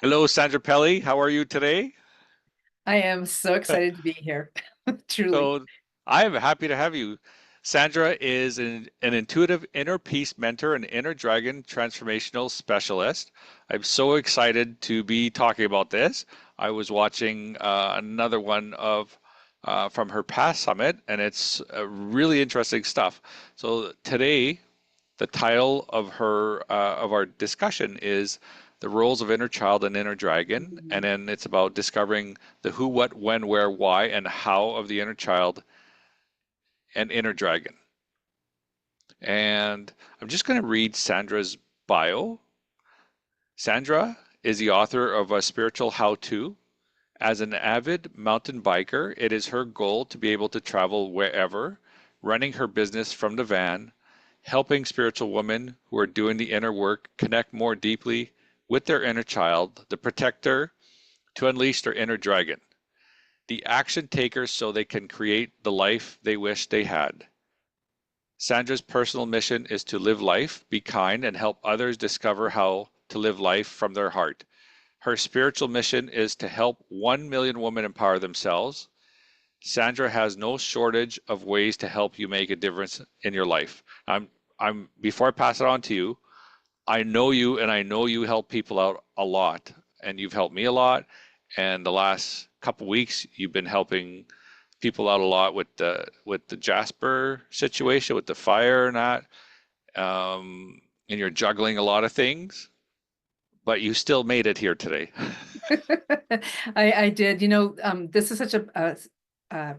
Hello, Sandra Pelley. How are you today? I am so excited to be here. Truly. So, I am happy to have you. Sandra is an intuitive inner peace mentor and inner dragon transformational specialist. I'm so excited to be talking about this. I was watching another one of from her past summit, and it's really interesting stuff. So today, the title of our discussion is the roles of inner child and inner dragon, and Mhm. then it's about discovering the who, what, when, where, why, and how of the inner child and inner dragon. And I'm just going to read Sandra's bio. Sandra is the author of a spiritual how-to. As an avid mountain biker, it is her goal to be able to travel wherever, running her business from the van, helping spiritual women who are doing the inner work connect more deeply with their inner child, the protector, to unleash their inner dragon, the action takers so they can create the life they wish they had. Sandra's personal mission is to live life, be kind, and help others discover how to live life from their heart. Her spiritual mission is to help 1 million women empower themselves. Sandra has no shortage of ways to help you make a difference in your life. Before I pass it on to you, I know you and I know you help people out a lot, and you've helped me a lot. And the last couple weeks, you've been helping people out a lot with the Jasper situation, with the fire and that. And you're juggling a lot of things, but you still made it here today. I did. This is such uh,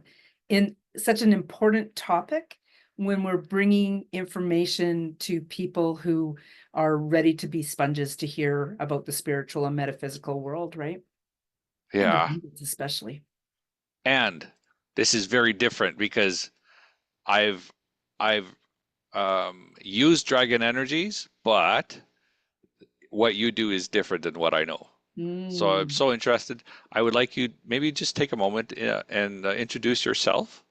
in such an important topic when we're bringing information to people who are ready to be sponges to hear about the spiritual and metaphysical world, right? Yeah. Independence especially. And this is very different because I've I've used dragon energies, but what you do is different than what I know. So I'm Mm. so interested. I would like you maybe just take a moment and introduce yourself,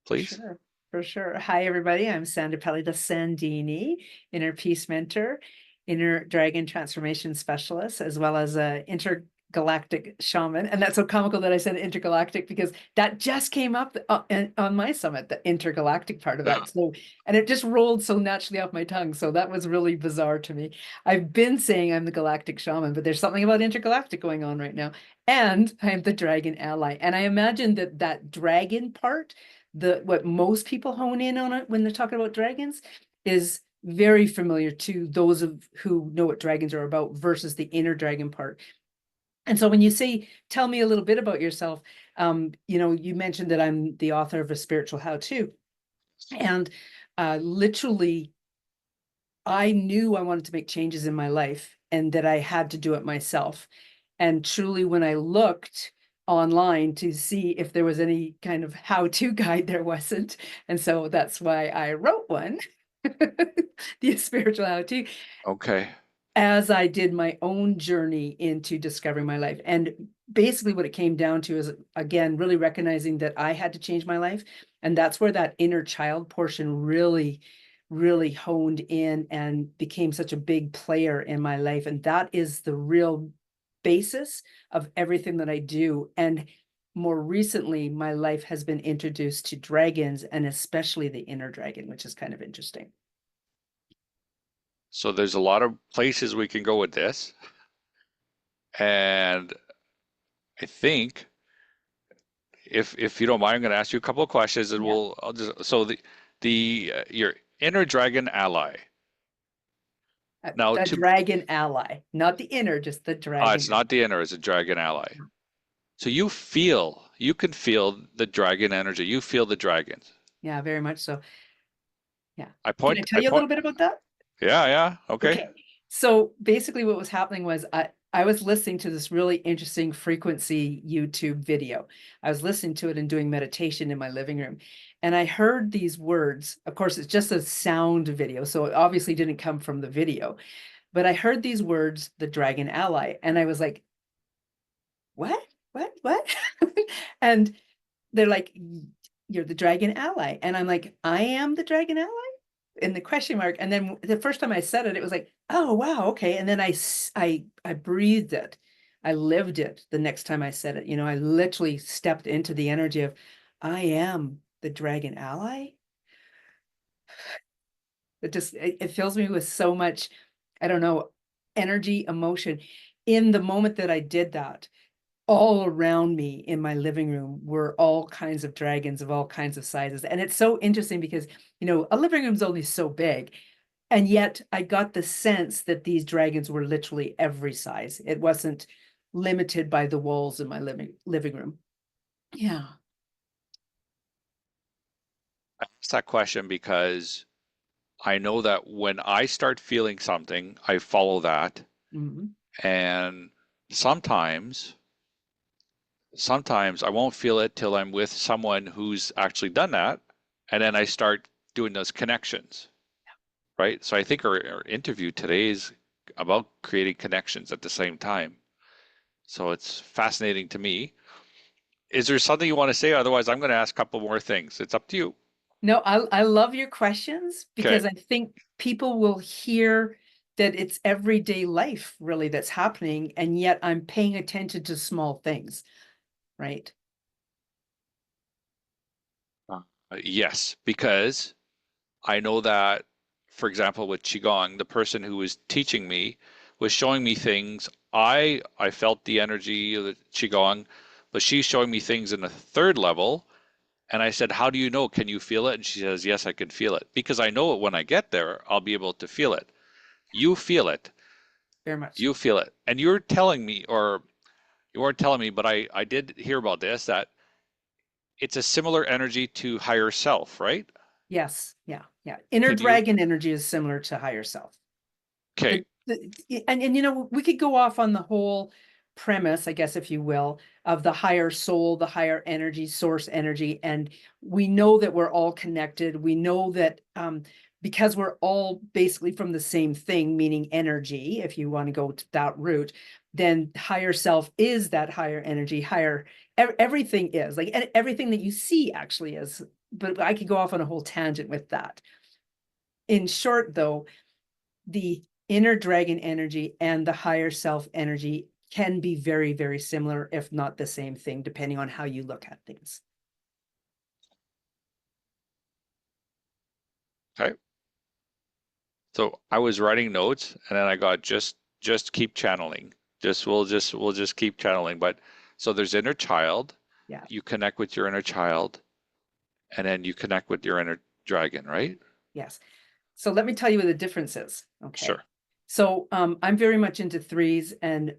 please. Sure, for sure. Hi, everybody. I'm Sandra Pelley, the Sandini, Inner Peace Mentor, Inner Dragon Transformation Specialist, as well as a intergalactic shaman. And that's so comical that I said intergalactic because that just came up on my summit, the intergalactic part of that. So, and it just rolled so naturally off my tongue. So that was really bizarre to me. I've been saying I'm the galactic shaman, but there's something about intergalactic going on right now. And I'm the dragon ally. And I imagine that that dragon part, the what most people hone in on it when they're talking about dragons, is very familiar to those of who know what dragons are about versus the inner dragon part. And so when you say, tell me a little bit about yourself, you mentioned that I'm the author of a spiritual how-to. And literally, I knew I wanted to make changes in my life and that I had to do it myself. And truly, when I looked online to see if there was any kind of how-to guide, there wasn't. And so that's why I wrote one, the spiritual how-to, Okay. as I did my own journey into discovering my life. And basically, what it came down to is, again, really recognizing that I had to change my life. And that's where that inner child portion really honed in and became such a big player in my life. And that is the real basis of everything that I do. And more recently, my life has been introduced to dragons and especially the inner dragon, which is kind of interesting. So there's a lot of places we can go with this, and I think if you don't mind, I'm going to ask you a couple of questions, and Yeah. I'll just so the your inner dragon ally. Now The to dragon ally, not the inner, just the it's dragon. not the inner, it's a dragon ally. So you can feel the dragon energy. You feel the dragons. Yeah, very much so. Yeah. Can I tell I you a point. little bit about that? Yeah, yeah, okay. Okay. So basically what was happening was I was listening to this really interesting frequency YouTube video. I was listening to it and doing meditation in my living room. And I heard these words. Of course, it's just a sound video, so it obviously didn't come from the video. But I heard these words, the dragon ally, and I was like, what? What? And they're like, you're the dragon ally. And I'm like, I am the dragon ally? In the question mark. And then the first time I said it, it was like, oh wow, okay. And then I breathed it. I lived it the next time I said it. I literally stepped into the energy of, I am the dragon ally. It fills me with so much, I don't know, energy, emotion. In the moment that I did that, all around me in my living room were all kinds of dragons of all kinds of sizes. And it's so interesting because, a living room's only so big. And yet I got the sense that these dragons were literally every size. It wasn't limited by the walls in my living room. Yeah. I asked that question because I know that when I start feeling something, I follow that. Mhm. And sometimes, sometimes I won't feel it till I'm with someone who's actually done that. And then I start doing those connections, right? So I think our interview today is about creating connections at the same time. So it's fascinating to me. Is there something you want to say? Otherwise, I'm going to ask a couple more things. It's up to you. No, I love your questions Okay. because I think people will hear that it's everyday life really that's happening, and yet I'm paying attention to small things, right? Yes, because I know that, for example, with Qigong, the person who was teaching me was showing me things. I felt the energy of the Qigong, but she's showing me things in a third level. And I said, "How do you know? Can you feel it?" And she says, "Yes, I can feel it." Because I know it when I get there, I'll be able to feel it. You feel it. Very much. You feel it. And you're telling me, or you weren't telling me, but I did hear about this, that it's a similar energy to higher self, right? Yes. Yeah. Yeah. Inner Can you? dragon energy is similar to higher self. Okay. And we could go off on the whole premise, I guess, if you will, of the higher soul, the higher energy, source energy. And we know that we're all connected. We know that because we're all basically from the same thing, meaning energy, if you want to go to that route, then higher self is that higher energy, everything is like everything that you see actually is. But I could go off on a whole tangent with that. In short, though, the inner dragon energy and the higher self energy can be very, very similar, if not the same thing, depending on how you look at things. Okay. So I was writing notes and then I got just keep channeling. We'll just keep channeling. But so there's inner child, Yeah. you connect with your inner child, and then you connect with your inner dragon, right? Yes. So let me tell you what the difference is. Okay. Sure. So I'm very much into threes, and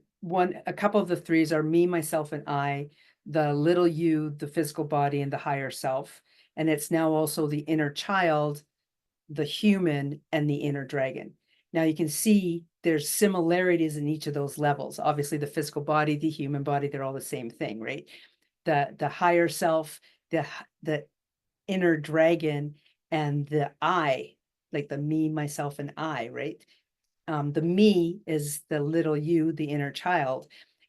a couple of the threes are me, myself, and I, the little you, the physical body, and the higher self. And it's now also the inner child, the human, and the inner dragon. Now you can see there's similarities in each of those levels. Obviously, the physical body, the human body, they're all the same thing, right? The higher self, the inner dragon, and the I, like the me, myself, and I, right? The me is the little you, the inner child.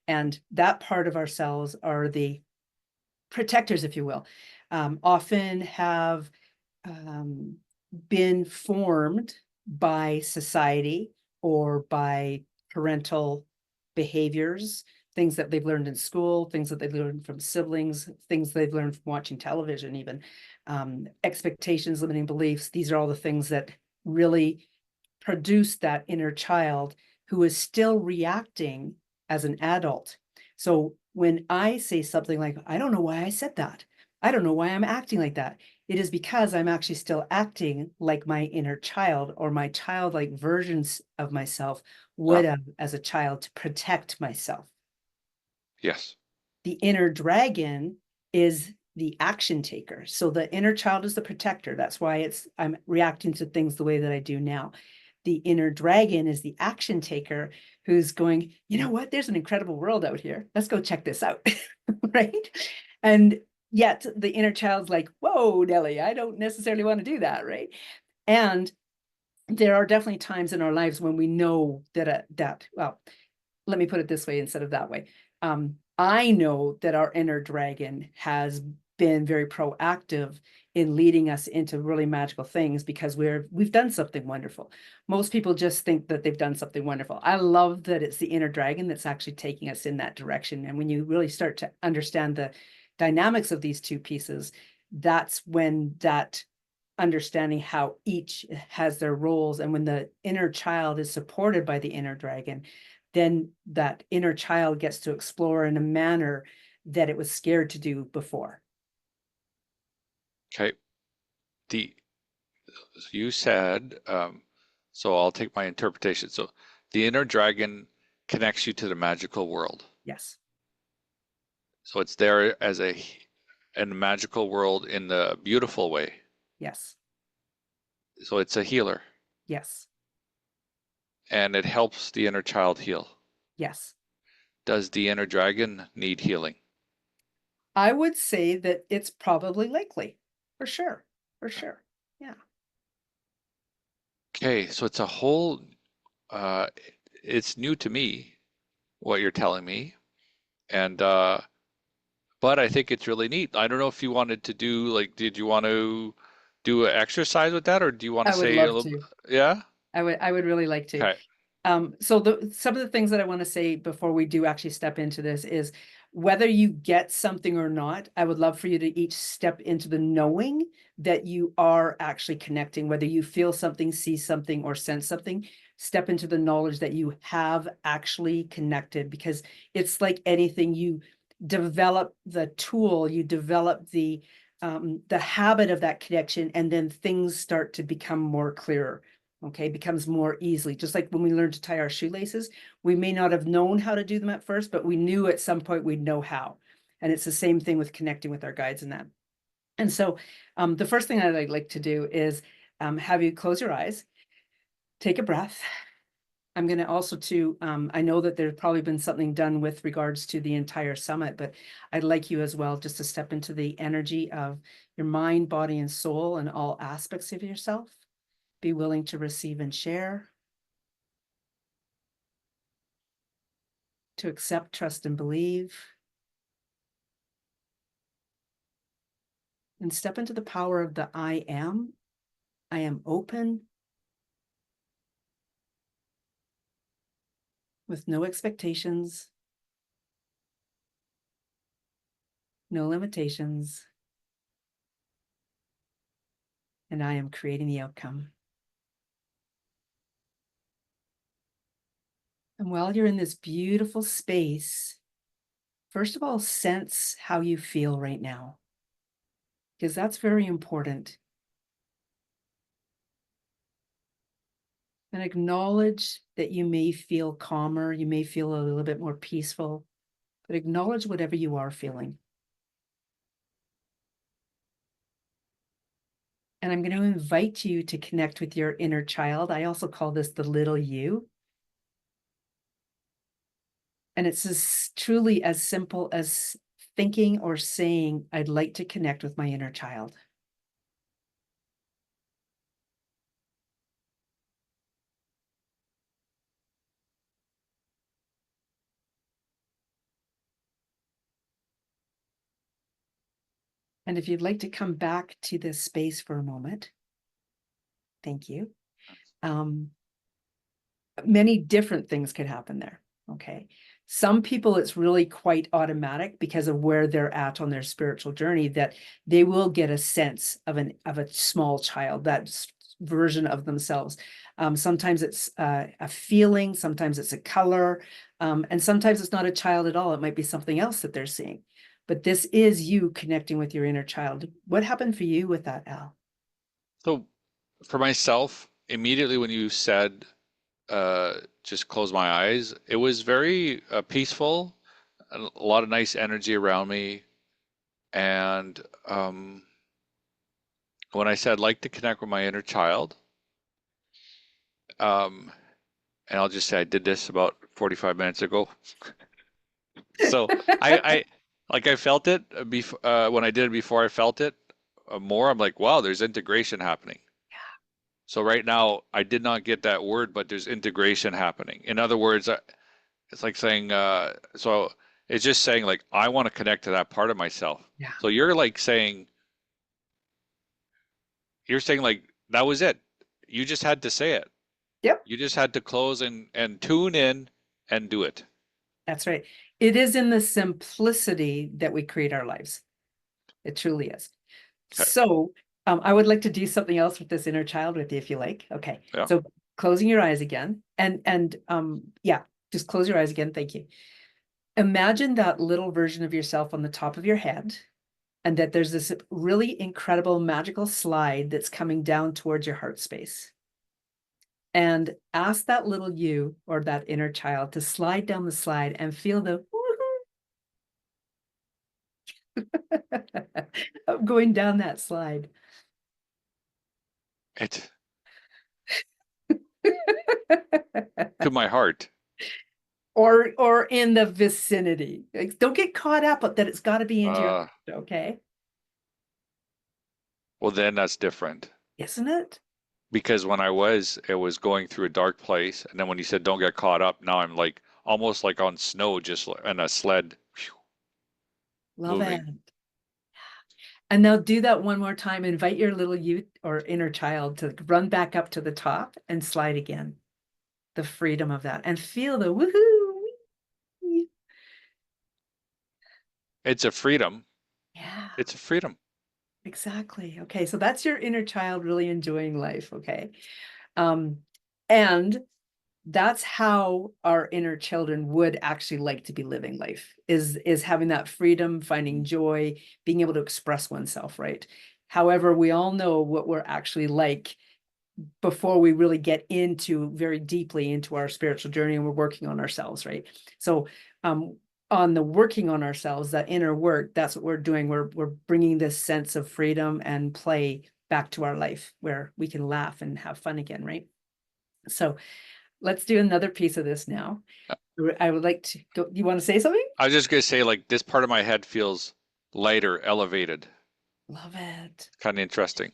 And that part of ourselves are the protectors, if you will, often have um, been formed by society or by parental behaviors, things that they've learned in school, things that they've learned from siblings, things they've learned from watching television, even expectations, limiting beliefs. These are all the things that really produce that inner child who is still reacting as an adult. So when I say something like, I don't know why I said that, I don't know why I'm acting like that, it is because I'm actually still acting like my inner child or my childlike versions of myself would Ah, have as a child to protect myself. yes. The inner dragon is the action taker. So the inner child is the protector. That's why I'm reacting to things the way that I do now. The inner dragon is the action taker who's going, you know what? There's an incredible world out here. Let's go check this out. Right. And yet the inner child's like, whoa, Nelly, I don't necessarily want to do that. Right. And there are definitely times in our lives when we know well, let me put it this way instead of that way. I know that our inner dragon has been very proactive in leading us into really magical things because we've done something wonderful. Most people just think that they've done something wonderful. I love that it's the inner dragon that's actually taking us in that direction. And when you really start to understand the dynamics of these two pieces, that's when that understanding how each has their roles, and when the inner child is supported by the inner dragon, then that inner child gets to explore in a manner that it was scared to do before. Okay. The You said, so I'll take my interpretation. So the inner dragon connects you to the magical world. Yes. So it's there as a in a magical world in the beautiful way. Yes. So it's a healer, Yes. and it helps the inner child heal. Yes. Does the inner dragon need healing? I would say that it's probably likely, for sure. For sure. Yeah. Okay, so it's a whole, uh, it's new to me what you're telling me, and but I think it's really neat. I don't know if you wanted to do like, did you want to do an exercise with that, or do you want to I would say a love little? to. Yeah. I would really like to. Okay. So some of the things that I want to say before we do actually step into this is whether you get something or not, I would love for you to each step into the knowing that you are actually connecting, whether you feel something, see something, or sense something, step into the knowledge that you have actually connected, because it's like anything, you develop the tool, you develop the habit of that connection, and then things start to become more clearer. Okay, becomes more easily. Just like when we learn to tie our shoelaces, we may not have known how to do them at first, but we knew at some point we'd know how. And it's the same thing with connecting with our guides and that. And so the first thing I'd like to do is have you close your eyes, take a breath. I'm going to also I know that there's probably been something done with regards to the entire summit, but I'd like you as well just to step into the energy of your mind, body, and soul and all aspects of yourself. Be willing to receive and share, to accept, trust, and believe, and step into the power of the I am. I am open with no expectations, no limitations, and I am creating the outcome. And while you're in this beautiful space, first of all, sense how you feel right now, because that's very important. And acknowledge that you may feel calmer, you may feel a little bit more peaceful, but acknowledge whatever you are feeling. And I'm going to invite you to connect with your inner child. I also call this the little you. And it's truly as simple as thinking or saying, I'd like to connect with my inner child. And if you'd like to come back to this space for a moment, thank you. Many different things could happen there. Okay. Some people, it's really quite automatic because of where they're at on their spiritual journey, that they will get a sense of a small child, that version of themselves. Sometimes it's a feeling, sometimes it's a color, and sometimes it's not a child at all. It might be something else that they're seeing. But this is you connecting with your inner child. What happened for you with that, Al? So for myself, immediately when you said just close my eyes, it was very peaceful, a lot of nice energy around me. And when I said like to connect with my inner child, um, and I'll just say I did this about 45 minutes ago. So I like I felt it before when I did it before I felt it more. I'm like, wow, there's integration happening. So right now I did not get that word, but there's integration happening. In other words, it's like saying, so it's just saying like I want to connect to that part of myself. Yeah. So you're like saying you're saying like that was it. You just had to say it. Yep, You just had to close and tune in and do it. that's right. It is in the simplicity that we create our lives. It truly is. Okay. So I would like to do something else with this inner child with you if you like. Okay. Yeah. So closing your eyes again and yeah, just close your eyes again. Thank you. Imagine that little version of yourself on the top of your head and that there's this really incredible magical slide that's coming down towards your heart space. And ask that little you or that inner child to slide down the slide and feel the of going down that slide. It to my heart. Or in the vicinity. Like, don't get caught up that it's got to be into your Uh, heart, okay? well then that's different. Isn't it? Because when it was going through a dark place, and then when you said don't get caught up, now I'm like almost like on snow, just in a sled, phew, Love it. moving. And now do that one more time. Invite your little youth or inner child to run back up to the top and slide again. The freedom of that and feel the woohoo. It's a freedom. Yeah, It's a freedom. exactly. Okay, so that's your inner child really enjoying life, okay? Um, and that's how our inner children would actually like to be living life is having that freedom, finding joy, being able to express oneself, right? However, we all know what we're actually like before we really get into very deeply into our spiritual journey and we're working on ourselves, right? So on the working on ourselves, that inner work, that's what we're doing. We're bringing this sense of freedom and play back to our life where we can laugh and have fun again, right? So let's do another piece of this now. I would like to go. You want to say something? I was just gonna say like this part of my head feels lighter, elevated, Love it. kind of interesting.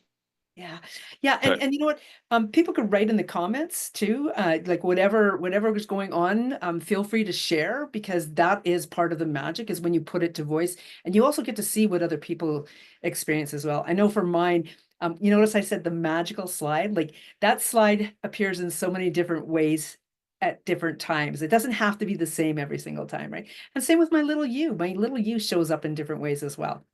Yeah. Yeah. Okay. And you know what? People could write in the comments too, like whatever is going on, feel free to share because that is part of the magic is when you put it to voice. And you also get to see what other people experience as well. I know for mine, you notice I said the magical slide, like that slide appears in so many different ways at different times. It doesn't have to be the same every single time, right? And same with my little you. My little you shows up in different ways as well.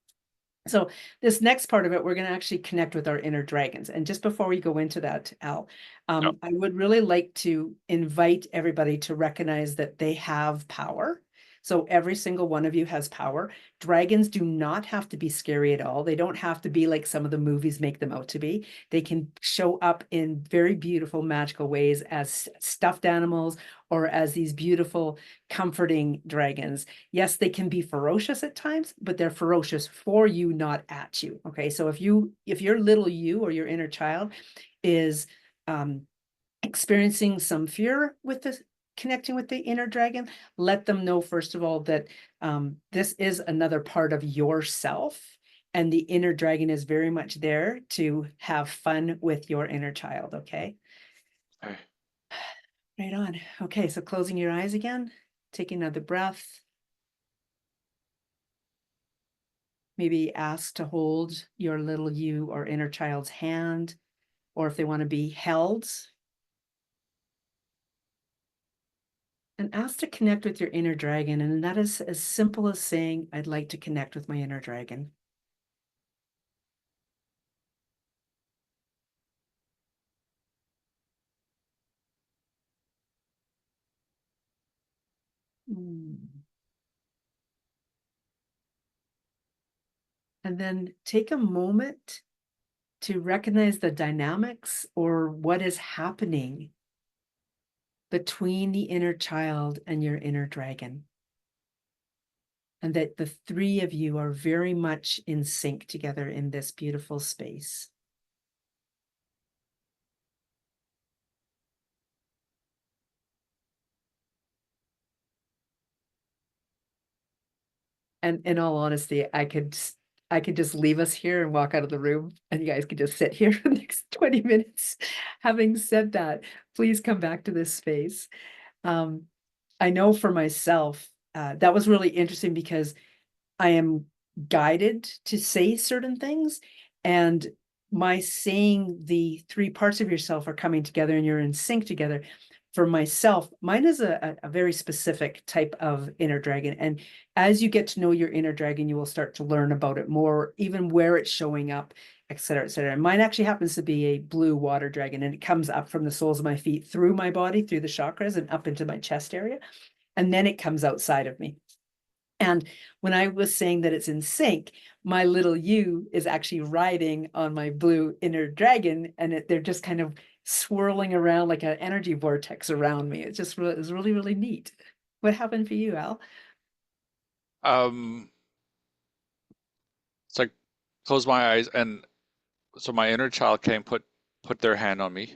So this next part of it, we're going to actually connect with our inner dragons. And just before we go into that, Al, Yeah. I would really like to invite everybody to recognize that they have power. So every single one of you has power. Dragons do not have to be scary at all. They don't have to be like some of the movies make them out to be. They can show up in very beautiful, magical ways as stuffed animals or as these beautiful, comforting dragons. Yes, they can be ferocious at times, but they're ferocious for you, not at you. Okay. So if your little you or your inner child is experiencing some fear with this connecting with the inner dragon, let them know, first of all, that this is another part of yourself. And the inner dragon is very much there to have fun with your inner child. Okay. Okay. Right on. Okay. So closing your eyes again, taking another breath. Maybe ask to hold your little you or inner child's hand, or if they want to be held. And ask to connect with your inner dragon. And that is as simple as saying, I'd like to connect with my inner dragon. Mm. And then take a moment to recognize the dynamics or what is happening between the inner child and your inner dragon. And that the three of you are very much in sync together in this beautiful space. And in all honesty, I could just leave us here and walk out of the room and you guys could just sit here for the next 20 minutes. Having said that, please come back to this space. Um, I know for myself, that was really interesting because I am guided to say certain things. And my saying the three parts of yourself are coming together and you're in sync together. For myself, mine is a very specific type of inner dragon. And as you get to know your inner dragon, you will start to learn about it more, even where it's showing up, et cetera, et cetera. And mine actually happens to be a blue water dragon, and it comes up from the soles of my feet through my body, through the chakras, and up into my chest area. And then it comes outside of me. And when I was saying that it's in sync, my little you is actually riding on my blue inner dragon, and they're just kind of swirling around like an energy vortex around me. It's really, really neat. What happened for you, Al? Um, it's like close my eyes, and so my inner child came, put their hand on me,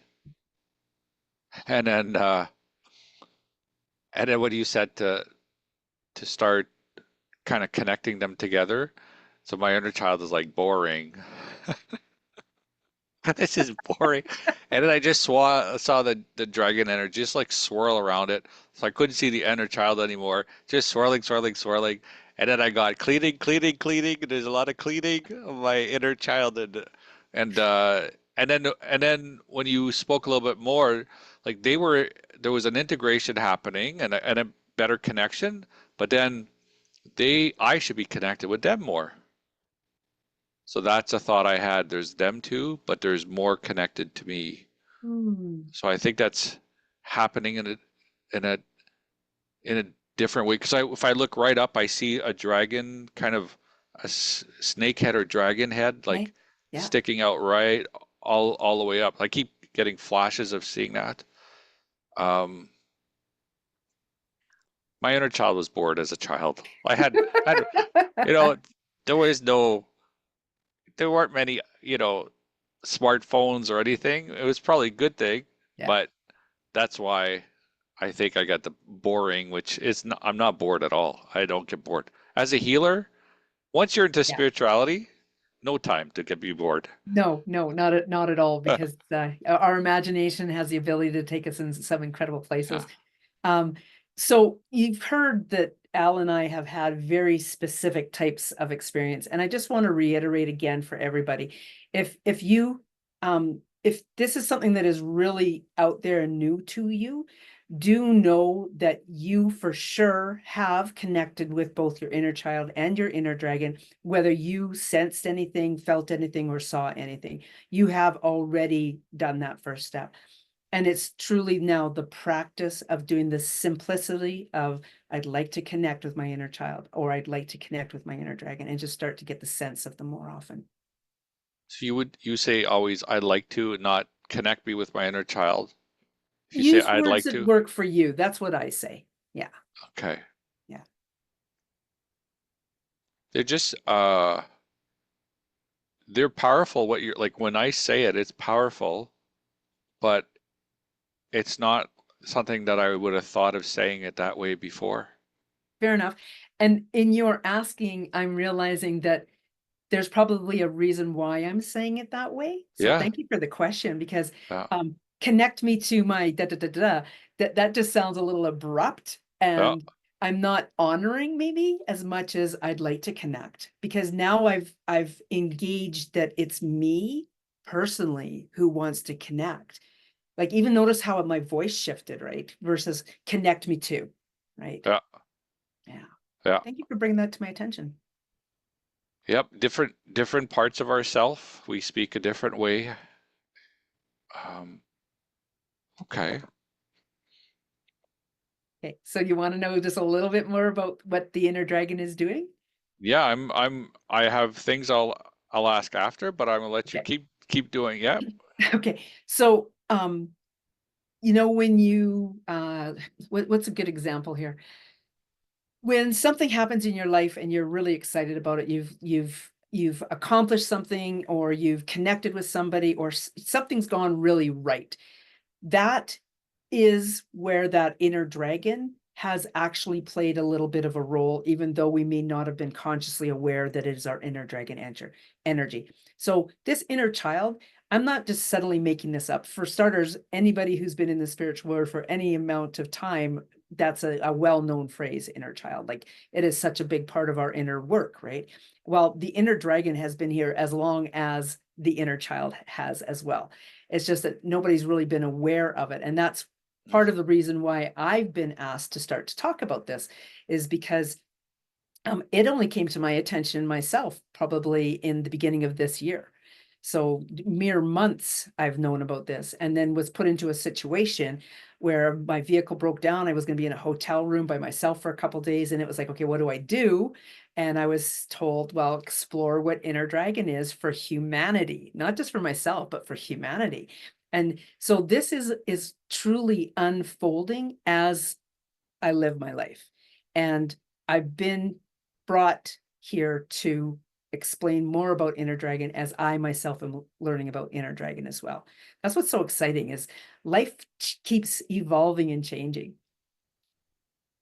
and then what you said to start kind of connecting them together. So my inner child is like boring. This is boring. And then I just saw the dragon energy just like swirl around it. So I couldn't see the inner child anymore. Just swirling, swirling, swirling. And then I got cleaning, cleaning, cleaning. And there's a lot of cleaning of my inner child, and and then when you spoke a little bit more, like there was an integration happening and a better connection, but then I should be connected with them more. So that's a thought I had. There's them too, but there's more connected to me. Hmm. So I think that's happening in a in a different way. Because if I look right up, I see a dragon, kind of a snake head or dragon head, Okay. like Yeah. sticking out right all the way up. I keep getting flashes of seeing that. Um, my inner child was bored as a child. I had, you know, there was no, there weren't many, smartphones or anything. It was probably a good thing, Yeah. but that's why I think I got the boring, which is not, I'm not bored at all. I don't get bored. As a healer, once you're into Yeah. spirituality, no time to get be bored. No, no, not at all, because our imagination has the ability to take us in some incredible Yeah. places. Um, so you've heard that Al and I have had very specific types of experience, and I just want to reiterate again for everybody. If this is something that is really out there and new to you, do know that you for sure have connected with both your inner child and your inner dragon, whether you sensed anything, felt anything, or saw anything. You have already done that first step. And it's truly now the practice of doing the simplicity of, I'd like to connect with my inner child, or I'd like to connect with my inner dragon, and just start to get the sense of them more often. So you say always I'd like to not connect me with my inner child. If you say Use I'd words like that to, work for you. That's what I say. Yeah. okay. Yeah. They're just they're powerful. What you're like when I say it, it's powerful, but it's not something that I would have thought of saying it that way before. Fair enough. And in your asking, I'm realizing that there's probably a reason why I'm saying it that way. So Yeah. thank you for the question, because Yeah. connect me to my da da da da. That just sounds a little abrupt, Yeah. and I'm not honoring maybe as much as I'd like to connect, because now I've engaged that it's me personally who wants to connect. Like, even notice how my voice shifted, right? Versus connect me to, right? Yeah. Yeah. Yeah. Thank you for bringing that to my attention. Yep. Different parts of ourself. We speak a different way. Um, okay. Okay, so you want to know just a little bit more about what the inner dragon is doing? Yeah, I have things I'll ask after, but I'm gonna let you Okay. keep doing. Yeah. Okay. So when you what's a good example here? When something happens in your life and you're really excited about it, you've accomplished something, or you've connected with somebody, or something's gone really right. That is where that inner dragon has actually played a little bit of a role, even though we may not have been consciously aware that it is our inner dragon energy. So this inner child, I'm not just subtly making this up. For starters, anybody who's been in the spiritual world for any amount of time that's a well-known phrase, inner child. Like it is such a big part of our inner work, right? Well, the inner dragon has been here as long as the inner child has as well. It's just that nobody's really been aware of it. And that's part of the reason why I've been asked to start to talk about this, is because it only came to my attention myself probably in the beginning of this year. So mere months I've known about this, and then was put into a situation where my vehicle broke down. I was going to be in a hotel room by myself for a couple of days, and it was like, okay, what do I do? And I was told, well, explore what inner dragon is for humanity, not just for myself, but for humanity. And so this is truly unfolding as I live my life. And I've been brought here to explain more about inner dragon as I myself am learning about inner dragon as well. That's what's so exciting, is life keeps evolving and changing.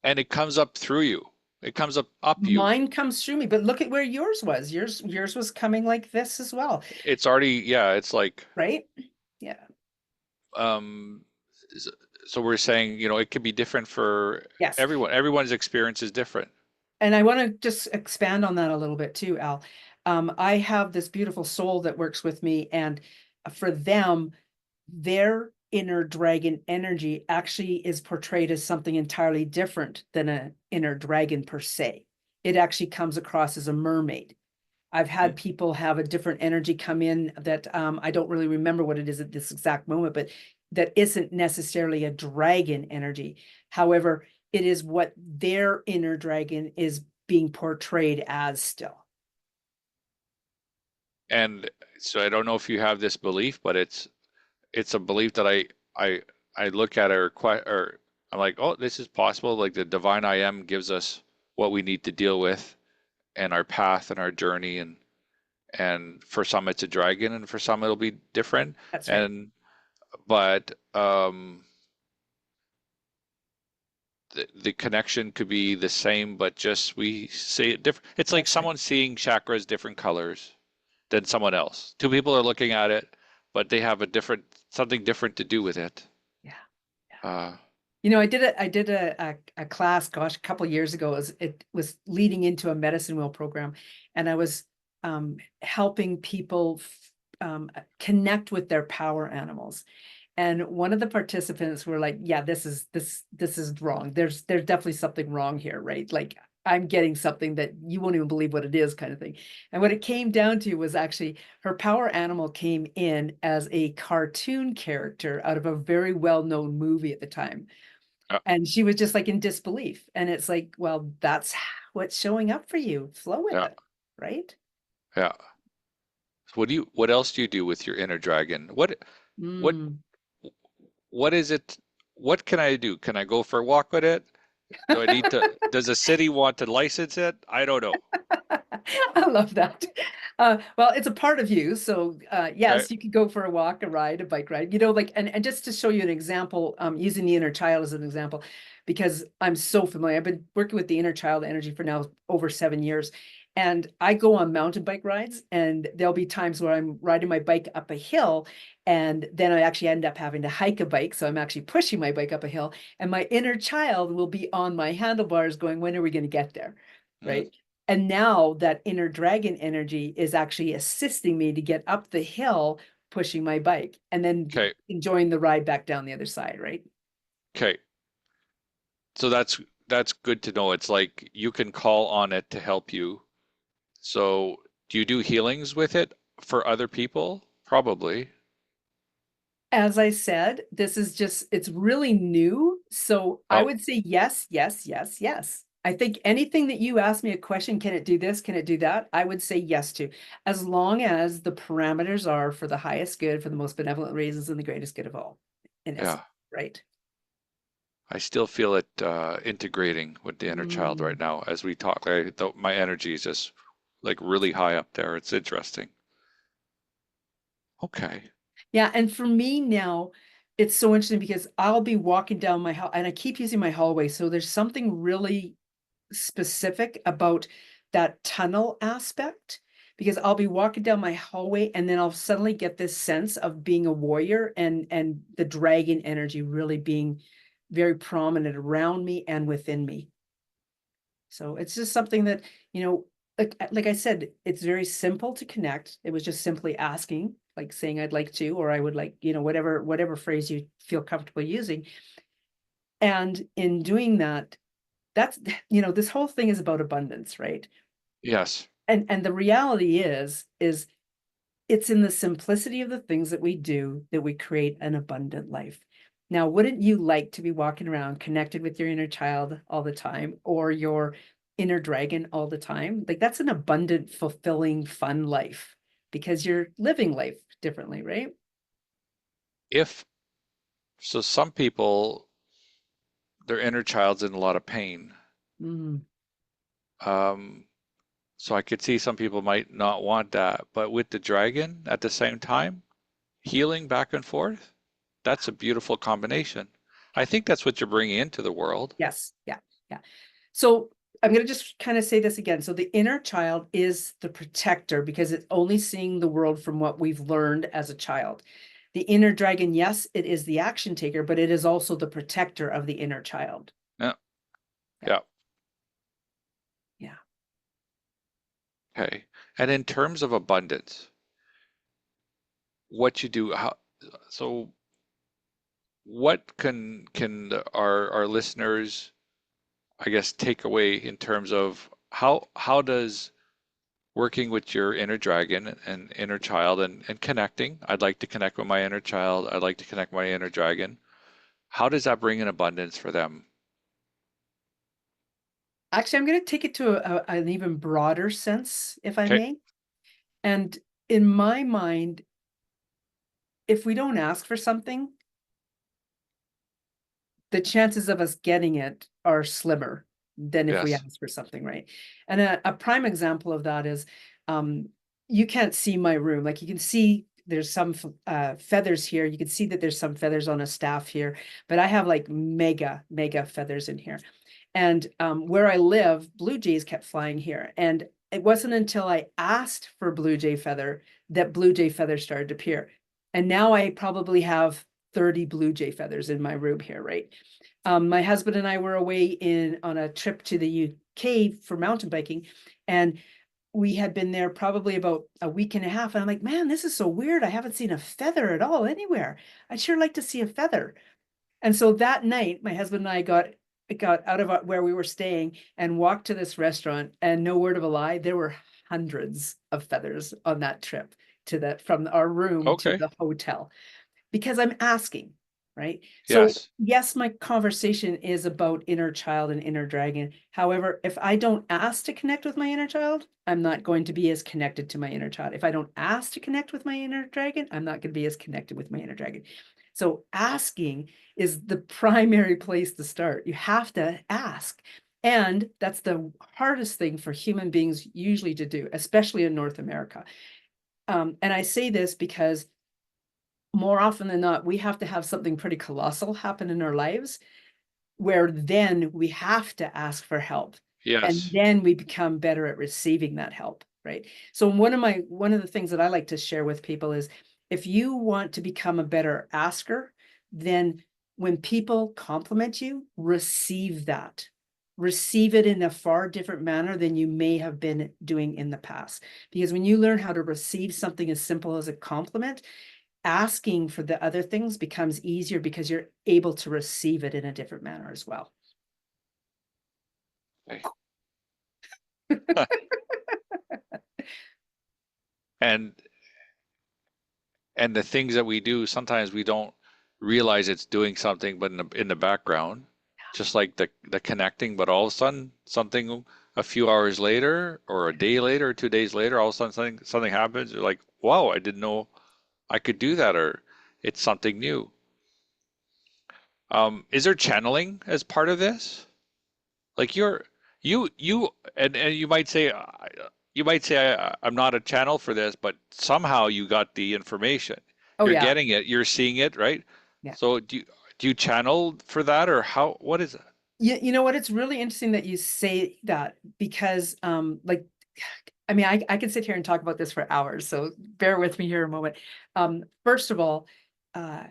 And it comes up through you. It comes up you. Mine comes through me, but look at where yours was. Yours was coming like this as well, It's already, yeah, it's like, right? Yeah. um, so we're saying, it could be different for Yes. everyone. Everyone's experience is different. And I want to just expand on that a little bit too, Al. I have this beautiful soul that works with me, and for them, their inner dragon energy actually is portrayed as something entirely different than an inner dragon per se. It actually comes across as a mermaid. I've Mhm. had people have a different energy come in that I don't really remember what it is at this exact moment, but that isn't necessarily a dragon energy. However, it is what their inner dragon is being portrayed as still. And so I don't know if you have this belief, but it's a belief that I look at or I'm like, oh, this is possible. Like the divine I am gives us what we need to deal with and our path and our journey, and for some it's a dragon and for some it'll be different. That's right. And but the connection could be the same, but just we say it different. It's like That's right. someone seeing chakras different colors than someone else. Two people are looking at it, but they have a different something different to do with it. Yeah. Yeah. Uh, I did a class, gosh, a couple of years ago. It was leading into a medicine wheel program, and I was helping people connect with their power animals. And one of the participants were like, yeah, this is wrong. There's definitely something wrong here, right? Like I'm getting something that you won't even believe what it is, kind of thing. And what it came down to was actually her power animal came in as a cartoon character out of a very well-known movie at the time. uh, And she was just like in disbelief. And it's like, well, that's what's showing up for you. Flow with yeah, it, right? yeah. What else do you do with your inner dragon? What, Mm. what is it? What can I do? Can I go for a walk with it? Do I need to, does a city want to license it? I don't know. I love that. Well, it's a part of you. So Okay. yes, you could go for a walk, a ride, a bike ride, like, and just to show you an example, using the inner child as an example, because I'm so familiar. I've been working with the inner child energy for now over 7 years. And I go on mountain bike rides, and there'll be times where I'm riding my bike up a hill, and then I actually end up having to hike a bike. So I'm actually pushing my bike up a hill, and my inner child will be on my handlebars going, when are we going to get there? Mhm. Right. And now that inner dragon energy is actually assisting me to get up the hill, pushing my bike, and then Okay. enjoying the ride back down the other side, right? Okay. So that's good to know. It's like you can call on it to help you. So do you do healings with it for other people? Probably. As I said, it's really new. So I Oh, would say yes, yes, yes, yes. I think anything that you ask me a question, can it do this? Can it do that? I would say yes to, as long as the parameters are for the highest good, for the most benevolent reasons, and the greatest good of all, in essence, yeah. right? I still feel it integrating with the inner child right Mm. now as we talk. My energy is just like really high up there. It's interesting. Okay. Yeah, and for me now, it's so interesting because I'll be walking down my hall, and I keep using my hallway. So there's something really specific about that tunnel aspect, because I'll be walking down my hallway, and then I'll suddenly get this sense of being a warrior, and the dragon energy really being very prominent around me and within me. So it's just something that, like I said, it's very simple to connect. It was just simply asking, like saying I'd like to, or I would like, whatever phrase you feel comfortable using. And in doing that, that's, this whole thing is about abundance, right? Yes. And the reality is it's in the simplicity of the things that we do that we create an abundant life. Now, wouldn't you like to be walking around connected with your inner child all the time, or your inner dragon all the time? Like, that's an abundant, fulfilling, fun life because you're living life differently, right? If so, some people, their inner child's in a lot of pain. Mm, Um, so I could see some people might not want that, but with the dragon at the same time, healing back and forth, that's a beautiful combination. I think that's what you're bringing into the world. yes, yeah, yeah. So I'm going to just kind of say this again. So the inner child is the protector because it's only seeing the world from what we've learned as a child. The inner dragon, yes, it is the action taker, but it is also the protector of the inner child. Yeah. Yeah, Yeah. yeah. Okay. And in terms of abundance, what you do, so what can our listeners, I guess, take away in terms of how does working with your inner dragon and inner child and connecting, I'd like to connect with my inner child, I'd like to connect with my inner dragon. How does that bring in abundance for them? Actually, I'm going to take it to an even broader sense, if I Okay. may. And in my mind, if we don't ask for something, the chances of us getting it are slimmer than if we Yes. ask for something, right? And a prime example of that is, you can't see my room. Like, you can see there's some feathers here. You can see that there's some feathers on a staff here, but I have like mega feathers in here. And where I live, blue jays kept flying here. And it wasn't until I asked for blue jay feather that blue jay feathers started to appear. And now I probably have 30 blue jay feathers in my room here, right? My husband and I were away on a trip to the UK for mountain biking, and we had been there probably about a week and a half. And I'm like, man, this is so weird. I haven't seen a feather at all anywhere. I'd sure like to see a feather. And so that night, my husband and I got out of where we were staying and walked to this restaurant. And no word of a lie, there were hundreds of feathers on that trip from our room to Okay. the hotel, because I'm asking, right? So Yes. yes, my conversation is about inner child and inner dragon. However, if I don't ask to connect with my inner child, I'm not going to be as connected to my inner child. If I don't ask to connect with my inner dragon, I'm not going to be as connected with my inner dragon. So asking is the primary place to start. You have to ask. And that's the hardest thing for human beings usually to do, especially in North America. And I say this because more often than not, we have to have something pretty colossal happen in our lives where then we have to ask for help. And Yes. then we become better at receiving that help, right? So one of the things that I like to share with people is, if you want to become a better asker, then when people compliment you, receive that. Receive it in a far different manner than you may have been doing in the past. Because when you learn how to receive something as simple as a compliment, asking for the other things becomes easier because you're able to receive it in a different manner as well. Okay. And the things that we do, sometimes we don't realize it's doing something, but in the background, just like the connecting, but all of a sudden something a few hours later or a day later or 2 days later, all of a sudden something happens. You're like, wow, I didn't know I could do that, or it's something new. Is there channeling as part of this? Like and you might say I'm not a channel for this, but somehow you got the information. Oh You're yeah. getting it, you're seeing it, right? Yeah. So do you channel for that, or what is it? You know what? It's really interesting that you say that, because like, I mean, I could sit here and talk about this for hours, so bear with me here a moment. First of all, uh,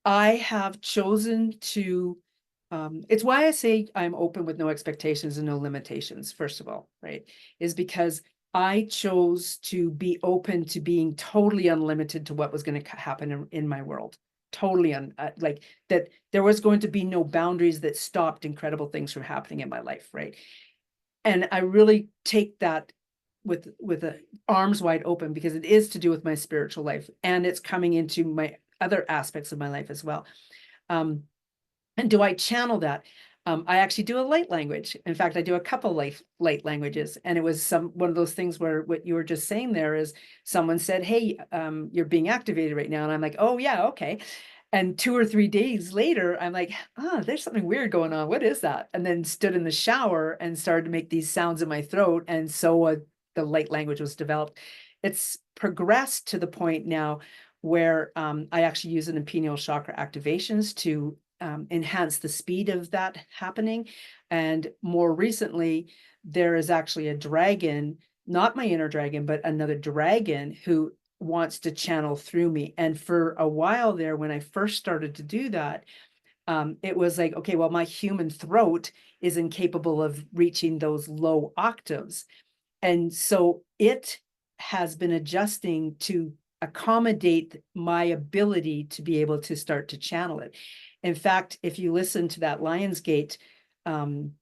I have chosen to It's why I say I'm open with no expectations and no limitations, first of all, right? Is because I chose to be open to being totally unlimited to what was going to happen in my world. Totally like that there was going to be no boundaries that stopped incredible things from happening in my life, right? And I really take that with a arms wide open because it is to do with my spiritual life and it's coming into my other aspects of my life as well. And do I channel that? I actually do a light language. In fact, I do a couple light languages, and it was one of those things where what you were just saying there is someone said, "Hey, you're being activated right now," and I'm like, "Oh yeah, okay." And 2 or 3 days later, I'm like, "Ah, there's something weird going on. What is that?" And then stood in the shower and started to make these sounds in my throat, and so the light language was developed. It's progressed to the point now where I actually use an pineal chakra activations to enhance the speed of that happening. And more recently, there is actually a dragon, not my inner dragon, but another dragon who wants to channel through me. And for a while there, when I first started to do that, it was like, okay, well, my human throat is incapable of reaching those low octaves. And so it has been adjusting to accommodate my ability to be able to start to channel it. In fact, if you listen to that Lionsgate from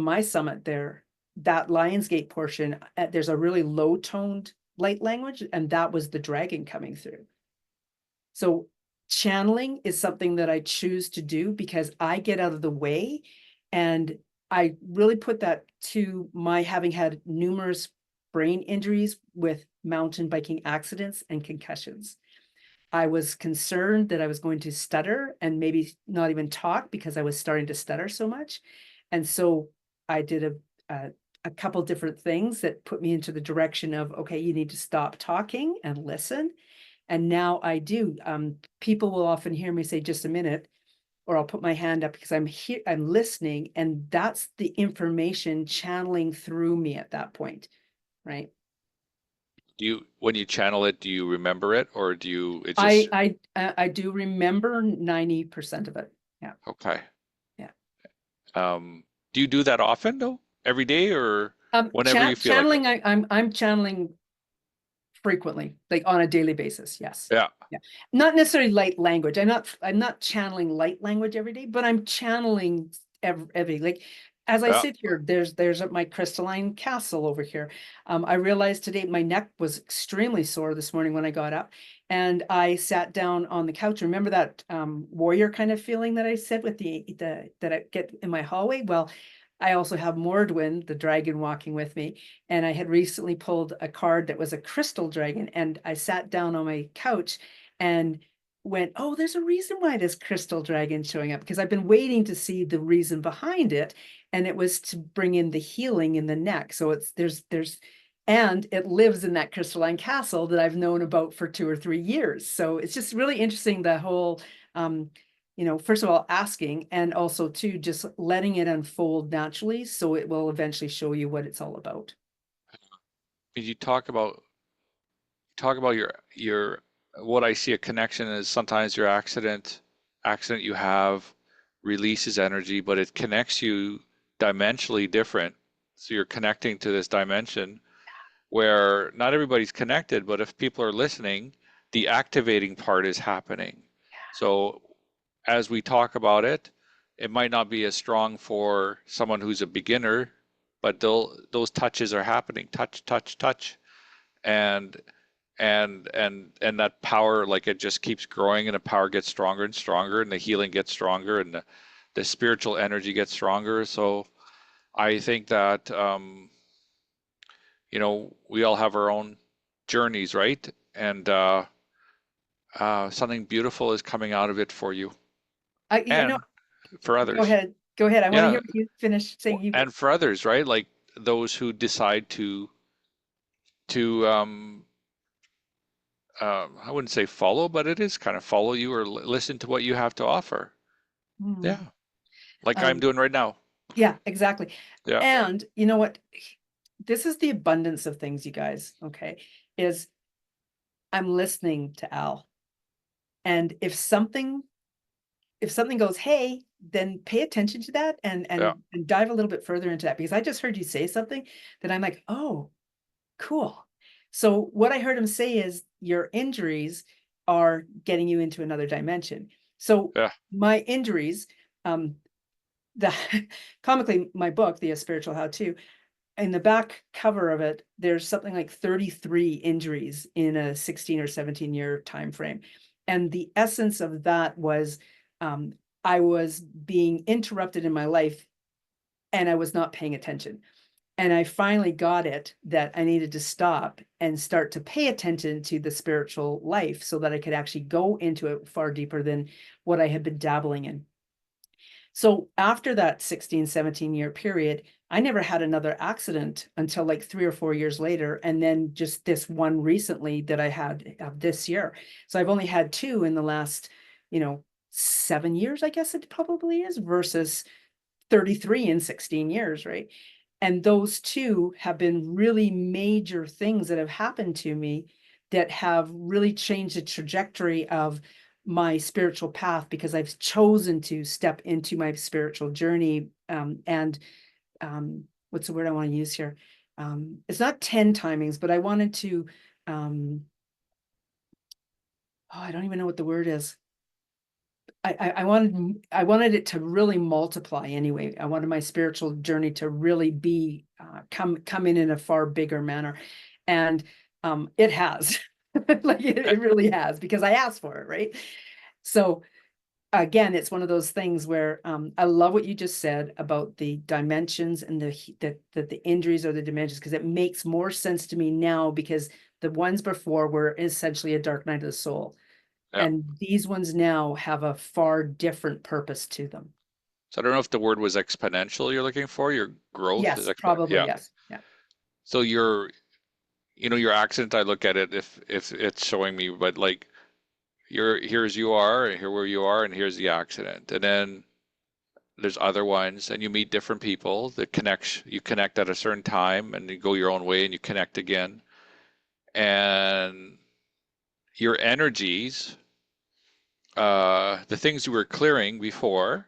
my summit there, that Lionsgate portion, there's a really low toned light language, and that was the dragon coming through. So channeling is something that I choose to do because I get out of the way, and I really put that to my having had numerous brain injuries with mountain biking accidents and concussions. I was concerned that I was going to stutter and maybe not even talk because I was starting to stutter so much. And so I did a couple different things that put me into the direction of, okay, you need to stop talking and listen. And now I do. People will often hear me say, just a minute, or I'll put my hand up because I'm here, I'm listening. And that's the information channeling through me at that point, right? When you channel it, do you remember it or do you, it I just, I I do remember 90% of it. Yeah. okay. Yeah. Do you do that often though? Every day or whenever you feel like it? Channeling, I'm channeling frequently, like on a daily basis. Yes. Yeah. Yeah. Not necessarily light language. I'm not channeling light language every day, but I'm channeling every like as I Yeah. sit here, there's my crystalline castle over here. I realized today my neck was extremely sore this morning when I got up, and I sat down on the couch. Remember that warrior kind of feeling that I said with the that I get in my hallway? Well, I also have Mordwin, the dragon, walking with me. And I had recently pulled a card that was a crystal dragon. And I sat down on my couch and went, oh, there's a reason why this crystal dragon showing up, because I've been waiting to see the reason behind it. And it was to bring in the healing in the neck. So and it lives in that crystalline castle that I've known about for 2 or 3 years. So it's just really interesting, the whole um, first of all, asking, and also too, just letting it unfold naturally so it will eventually show you what it's all about. You talk about your what I see a connection is sometimes your accident you have releases energy, but it connects you dimensionally different. So you're connecting to this dimension where not everybody's connected, but if people are listening, the activating part is happening. So as we talk about it, it might not be as strong for someone who's a beginner, but those touches are happening. Touch, touch, touch. And and that power, like it just keeps growing and the power gets stronger and stronger and the healing gets stronger and the spiritual energy gets stronger. So I think that we all have our own journeys, right? And something beautiful is coming out of it for you I, you know, and for go others. ahead. Go ahead. I want to Yeah, hear you finish saying you. and for others, right? Like those who decide to I wouldn't say follow, but it is kind of follow you or listen to what you have to offer. Hmm. Yeah, like I'm Um, doing right now. yeah, exactly. Yeah. And you know what? This is the abundance of things, you guys. Okay. Is I'm listening to Al. And if something goes, hey, then pay attention to that Yeah. and dive a little bit further into that, because I just heard you say something that I'm like, oh, cool. So what I heard him say is your injuries are getting you into another dimension. So Yeah. my injuries, um, the comically, my book, The Spiritual How To, in the back cover of it, there's something like 33 injuries in a 16 or 17-year time frame. And the essence of that was um, I was being interrupted in my life and I was not paying attention. And I finally got it that I needed to stop and start to pay attention to the spiritual life so that I could actually go into it far deeper than what I had been dabbling in. So after that 16, 17-year period, I never had another accident until like 3 or 4 years later. And then just this one recently that I had this year. So I've only had two in the last, 7 years, I guess it probably is, versus 33 in 16 years, right? And those two have been really major things that have happened to me that have really changed the trajectory of my spiritual path, because I've chosen to step into my spiritual journey. And what's the word I want to use here? It's not 10 timings, but I wanted to, oh, I don't even know what the word is. I wanted it to really multiply anyway. I wanted my spiritual journey to really be come in a far bigger manner, and it has, like Eh, it really has, because I asked for it, right? So again, it's one of those things where I love what you just said about the dimensions and the injuries or the dimensions, because it makes more sense to me now, because the ones before were essentially a dark night of the soul. Yeah. And these ones now have a far different purpose to them. So I don't know if the word was exponential you're looking for. Your growth is Yes, exponential. probably, Yeah. yes. Yeah, So your accident, I look at it if it's showing me, but like here's you are, and here where you are, and here's the accident. And then there's other ones, and you meet different people that you connect at a certain time, and you go your own way, and you connect again. And your energies, the things you were clearing before,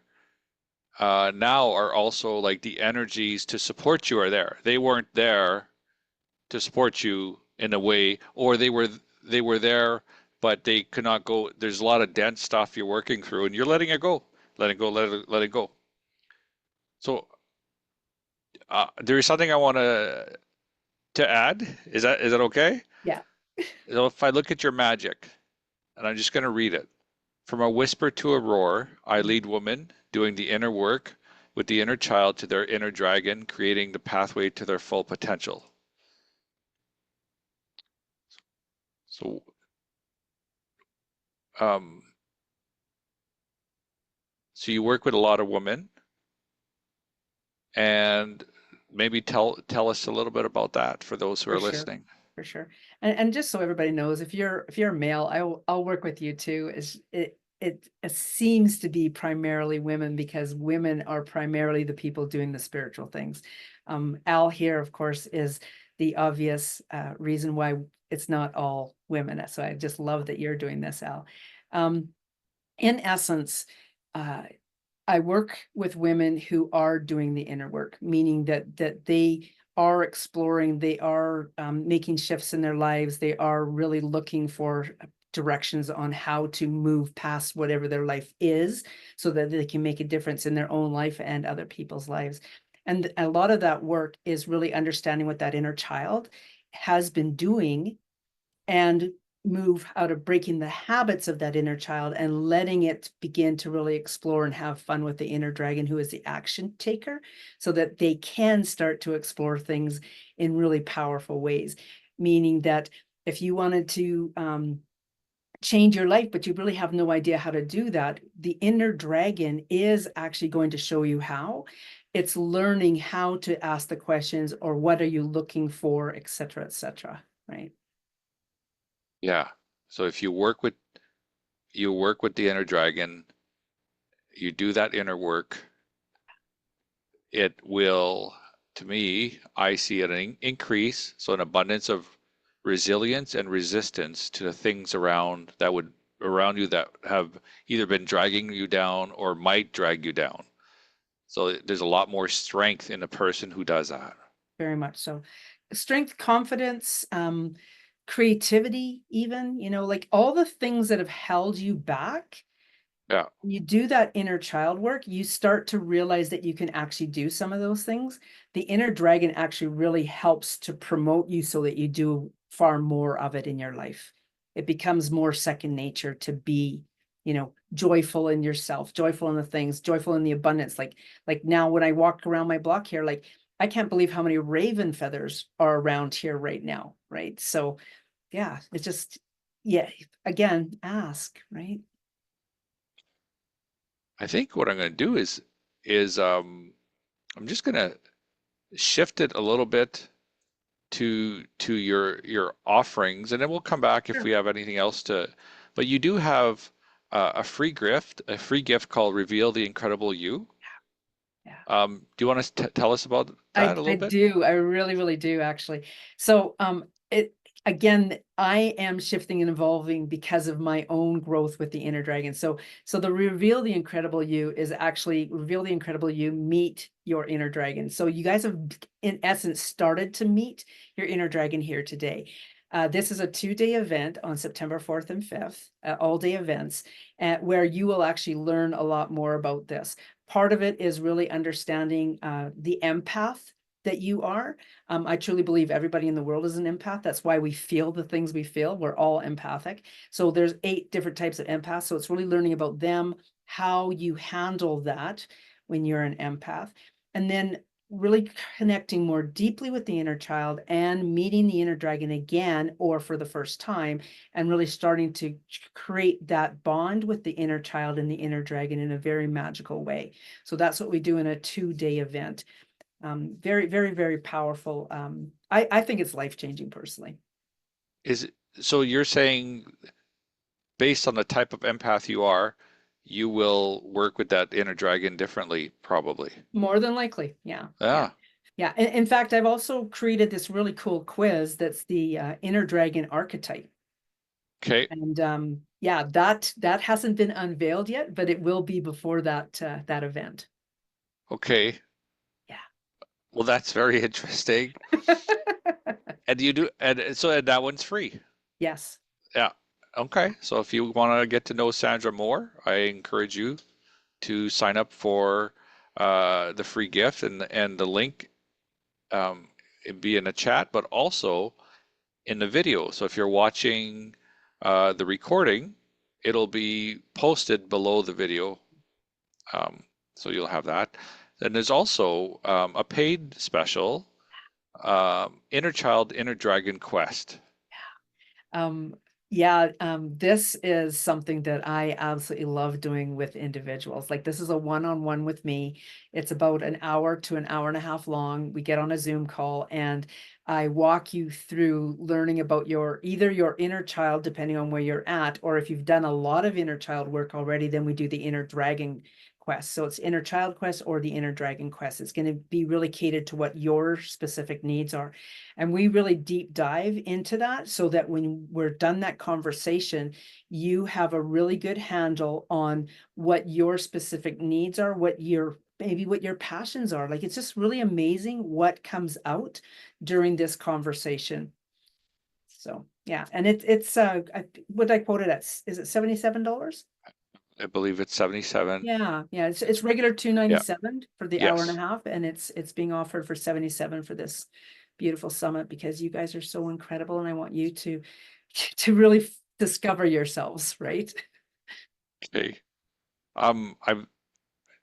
now are also like the energies to support you are there. They weren't there to support you in a way, or they were there, but they could not go. There's a lot of dense stuff you're working through, and you're letting it go, let it go, let it go. So there is something I want to add. Is that okay? yeah. So if I look at your magic, and I'm just going to read it. From a whisper to a roar, I lead women doing the inner work with the inner child to their inner dragon, creating the pathway to their full potential. So, um, so you work with a lot of women, and maybe tell us a little bit about that for those who For are sure, listening. for sure. And just so everybody knows, if you're a male, I'll work with you too. It seems to be primarily women, because women are primarily the people doing the spiritual things. Al here, of course, is the obvious reason why it's not all women. So I just love that you're doing this, Al. Um, in essence, uh, I work with women who are doing the inner work, meaning that they are exploring, they are making shifts in their lives, they are really looking for directions on how to move past whatever their life is, so that they can make a difference in their own life and other people's lives. And a lot of that work is really understanding what that inner child has been doing, and move out of breaking the habits of that inner child and letting it begin to really explore and have fun with the inner dragon, who is the action taker, so that they can start to explore things in really powerful ways. Meaning that if you wanted to change your life, but you really have no idea how to do that, the inner dragon is actually going to show you how. It's learning how to ask the questions, or what are you looking for, et cetera, right? Yeah. So if you work with the inner dragon, you do that inner work, it will, to me, I see an increase, so an abundance of resilience and resistance to the things around that would around you that have either been dragging you down or might drag you down. So there's a lot more strength in a person who does that. Very much so. Strength, confidence, creativity, even, like all the things that have held you back. Yeah. You do that inner child work, you start to realize that you can actually do some of those things. The inner dragon actually really helps to promote you so that you do far more of it in your life. It becomes more second nature to be, joyful in yourself, joyful in the things, joyful in the abundance. Like now when I walk around my block here, like I can't believe how many raven feathers are around here right now, right? So yeah, it's just, yeah, again, ask, right? I think what I'm going to do is I'm just going to shift it a little bit to your offerings, and then we'll come back if Sure. we have anything else to. But you do have a free gift called Reveal the Incredible You. Yeah. Do you want to tell us about I that a I little bit? do. I really, really do actually. So it again, I am shifting and evolving because of my own growth with the inner dragon. So the reveal the incredible you is actually reveal the incredible you, meet your inner dragon. So you guys have in essence started to meet your inner dragon here today. This is a 2-day event on September 4th and 5th, all day events, where you will actually learn a lot more about this. Part of it is really understanding the empath that you are. I truly believe everybody in the world is an empath. That's why we feel the things we feel. We're all empathic. So there's 8 different types of empaths. So it's really learning about them, how you handle that when you're an empath. And then really connecting more deeply with the inner child and meeting the inner dragon again or for the first time, and really starting to create that bond with the inner child and the inner dragon in a very magical way. So that's what we do in a 2-day event. Very, very, very powerful. I think it's life-changing personally. Is so you're saying based on the type of empath you are, you will work with that inner dragon differently, probably. More than likely. Yeah. Yeah. Yeah. Yeah. In fact, I've also created this really cool quiz that's the inner dragon archetype. Okay. And yeah, that hasn't been unveiled yet, but it will be before that event. Okay. Well, that's very interesting. Yeah. And you do, and that one's free. Yes. Yeah. Okay. So if you want to get to know Sandra more, I encourage you to sign up for the free gift, and the link it'd be in the chat, but also in the video. So if you're watching the recording, it'll be posted below the video. Um, so you'll have that. Then there's also a paid special, Inner Child, Inner Dragon Quest. Um, yeah, this is something that I absolutely love doing with individuals. Like this is a one-on-one with me. It's about an hour to an hour and a half long. We get on a Zoom call and I walk you through learning about either your inner child, depending on where you're at, or if you've done a lot of inner child work already, then we do the inner dragon quest. So it's inner child quest or the inner dragon quest. It's going to be really catered to what your specific needs are. And we really deep dive into that so that when we're done that conversation, you have a really good handle on what your specific needs are, maybe what your passions are. Like it's just really amazing what comes out during this conversation. So yeah, and it's what I quoted at, is it $77? I believe it's 77. Yeah, it's regular Yeah. 297 for the hour and a Yes. half, and it's being offered for 77 for this beautiful summit because you guys are so incredible, and I want you to really discover yourselves, right? Okay. I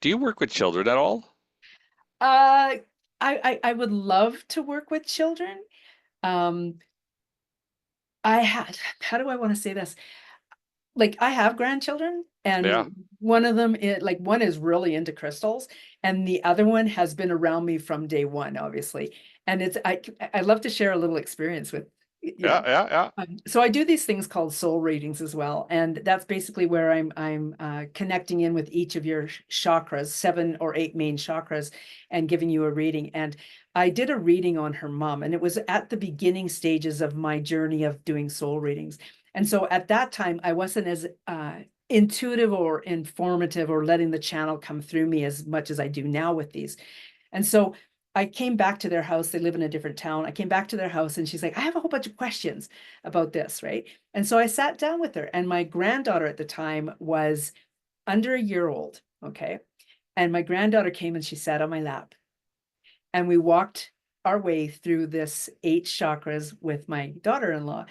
Do you work with children at all? Uh, I would love to work with children. Um, I had how do I want to say this? Like I have grandchildren Yeah. and one of them is like one is really into crystals and the other one has been around me from day one, obviously. And I love to share a little experience with you Yeah. know. Yeah. Yeah. So I do these things called soul readings as well, and that's basically where I'm connecting in with each of your chakras, 7 or 8 main chakras, and giving you a reading. And I did a reading on her mom, and it was at the beginning stages of my journey of doing soul readings. And so at that time, I wasn't as intuitive or informative or letting the channel come through me as much as I do now with these. And so I came back to their house. They live in a different town. I came back to their house and she's like, I have a whole bunch of questions about this, right? And so I sat down with her, and my granddaughter at the time was under a year old. Okay. And my granddaughter came and she sat on my lap, and we walked our way through this 8 chakras with my daughter-in-law.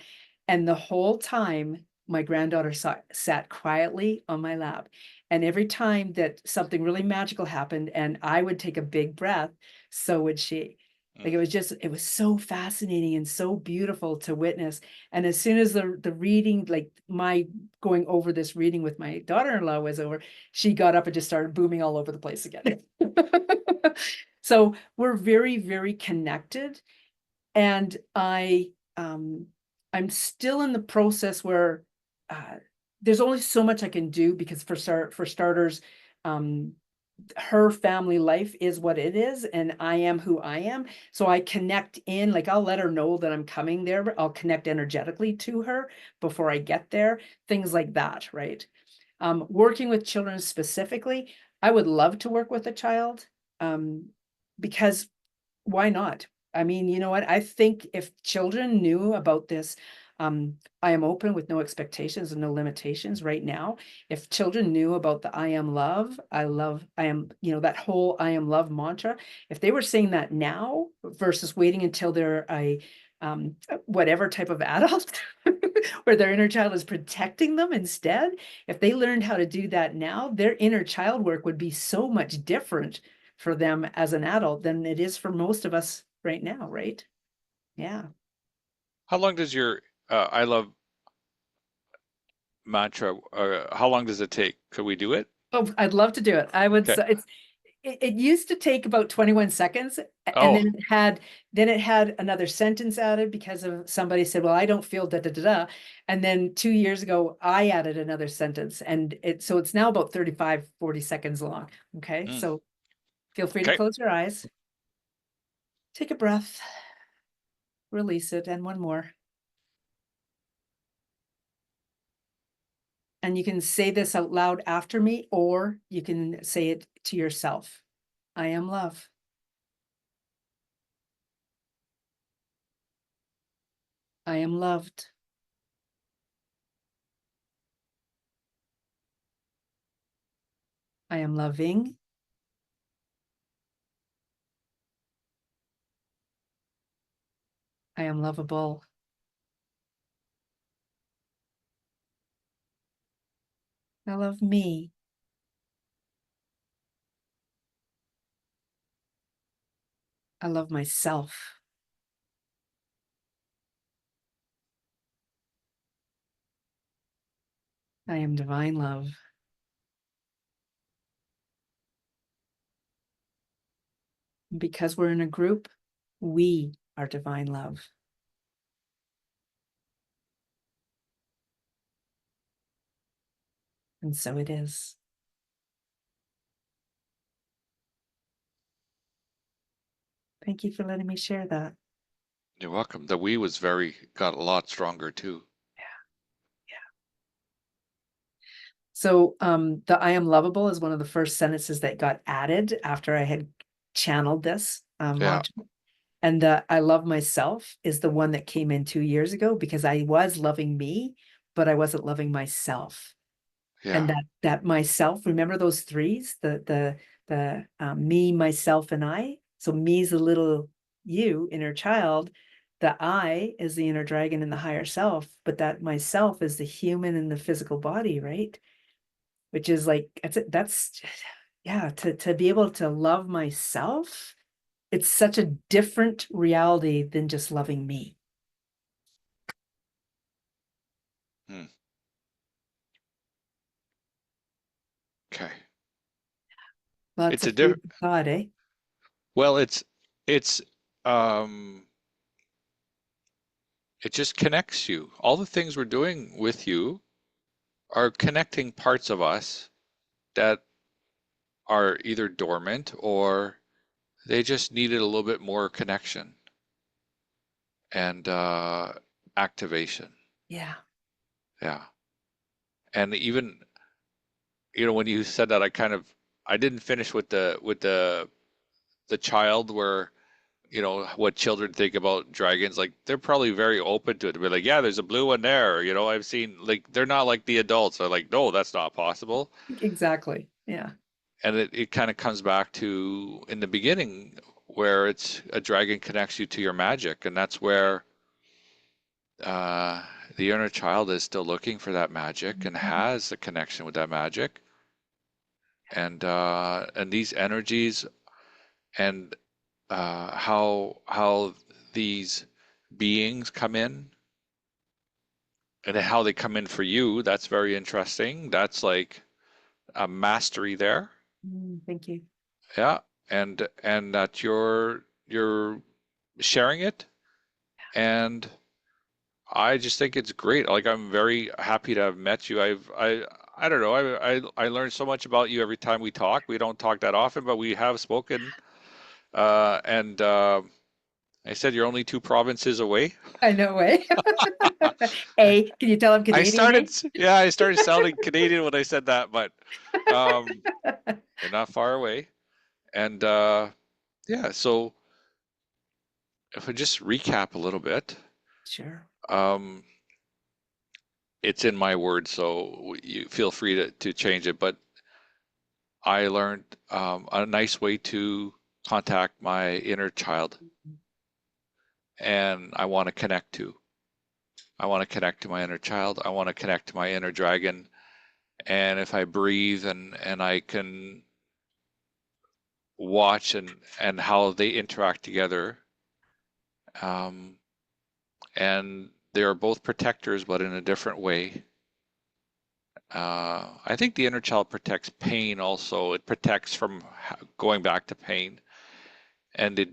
And the whole time, my granddaughter sat quietly on my lap. And every time that something really magical happened and I would take a big breath, so would she. Like it was so fascinating and so beautiful to witness. And as soon as the reading, like my going over this reading with my daughter-in-law was over, she got up and just started booming all over the place again. So we're very, very connected. And I'm still in the process where there's only so much I can do, because for starters, her family life is what it is, and I am who I am. So I connect in, like I'll let her know that I'm coming there, but I'll connect energetically to her before I get there, things like that, right? Working with children specifically, I would love to work with a child, because why not? I mean, you know what? I think if children knew about this, I am open with no expectations and no limitations right now. If children knew about the I am love, I am, that whole I am love mantra, if they were saying that now versus waiting until they're a whatever type of adult where their inner child is protecting them instead, if they learned how to do that now, their inner child work would be so much different for them as an adult than it is for most of us right now, right? Yeah. How long does your I love mantra, how long does it take? Could we do it? Oh, I'd love to do it. I would Okay. say it used to take about 21 seconds, and Oh, then it had another sentence added because of somebody said, well, I don't feel da da da da. And then 2 years ago, I added another sentence, and so it's now about 35, 40 seconds long. Okay. mm, So feel free to okay. close your eyes, take a breath, release it, and one more. And you can say this out loud after me, or you can say it to yourself. I am love. I am loved. I am loving. I am lovable. I love me. I love myself. I am divine love. Because we're in a group, we are divine love. And so it is. Thank you for letting me share that. You're welcome. The we was got a lot stronger too. So the I am lovable is one of the first sentences that got added after I had channeled this Yeah, mantra. And the I love myself is the one that came in 2 years ago, because I was loving me, but I wasn't loving myself. yeah. And that myself, remember those threes, the me, myself, and I. So me's a little you, inner child. The I is the inner dragon and the higher self, but that myself is the human and the physical body, right? Which is like that's yeah, to be able to love myself, it's such a different reality than just loving me. Hmm. Okay. Lots It's a of different, food for thought, eh? well, it's, um, it just connects you. All the things we're doing with you are connecting parts of us that are either dormant or they just needed a little bit more connection and activation. Yeah. Yeah. And even, when you said that, I didn't finish with the child where, what children think about dragons. Like they're probably very open to it. They're like, yeah, there's a blue one there. I've seen, like, they're not like the adults. They're like, no, that's not possible. Exactly. Yeah. And it kind of comes back to in the beginning where it's a dragon connects you to your magic, and that's where uh, the inner child is still looking for that magic and Mhm. has a connection with that magic. And these energies and how these beings come in and how they come in for you, that's very interesting. That's like a mastery there. Thank you. Yeah. And that you're sharing it, and I just think it's great. Like I'm very happy to have met you. I don't know. I learn so much about you every time we talk. We don't talk that often, but we have spoken. And I said you're only 2 provinces away. I know way. Hey, can you tell I'm Canadian, eh? Yeah, I started sounding Canadian when I said that, but um, you're not far away. And yeah, so if I just recap a little bit, Sure. um, it's in my words, so you feel free to change it. But I learned a nice way to contact my inner child, and I want to connect to. I want to connect to my inner child. I want to connect to my inner dragon. And if I breathe and I can watch and how they interact together, um, and they are both protectors, but in a different way. I think the inner child protects pain also. It protects from going back to pain. And the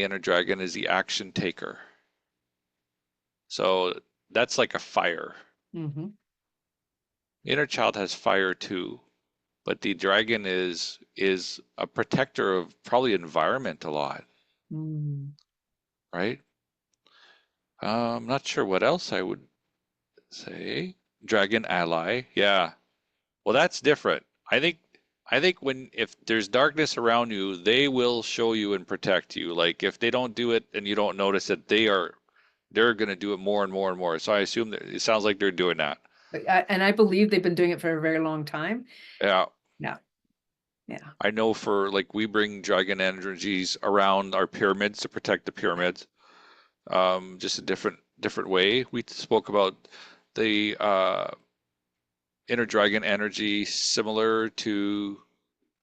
inner dragon, is the action taker. So that's like a fire. Hmm. Inner child has fire too, but the dragon is a protector of probably environment a lot, Mm. right? I'm not sure what else I would say. Dragon ally, yeah. Well, that's different. I think when if there's darkness around you, they will show you and protect you. Like if they don't do it and you don't notice it, they're going to do it more and more and more. So I assume that it sounds like they're doing that. And I believe they've been doing it for a very long time. Yeah. Yeah. Yeah. I know for like we bring dragon energies around our pyramids to protect the pyramids. Just a different way. We spoke about the inner dragon energy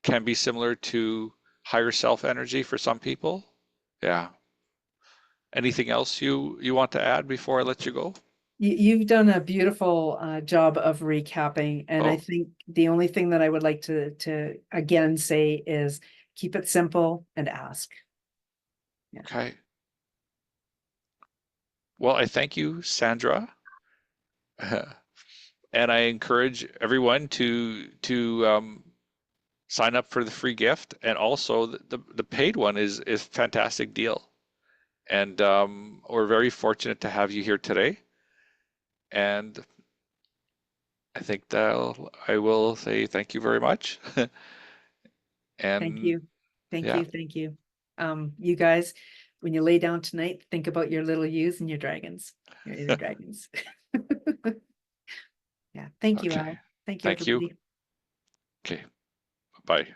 can be similar to higher self energy for some people. Yeah. Anything else you want to add before I let you go? You've done a beautiful job of recapping, and I Oh, think the only thing that I would like to again say is keep it simple and ask. Yeah. okay. Well, I thank you, Sandra. And I encourage everyone to sign up for the free gift, and also the paid one is fantastic deal. And we're very fortunate to have you here today. And I think that I will say thank you very much. Thank And you. Thank yeah, you. Thank you. You guys, when you lay down tonight, think about your little yous and your dragons, your inner dragons. Yeah. Thank you, okay. Al. Thank you, Thank you. everybody. Okay. Bye.